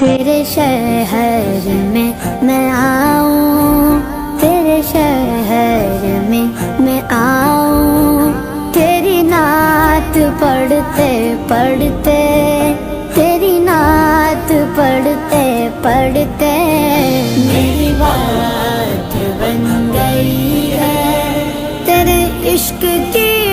तेरे शहर में मैं आऊं, तेरे शहर में मैं आऊं, तेरी नात पढ़ते पढ़ते, तेरी नात पढ़ते पढ़ते मेरी बात बन गई है। तेरे इश्क की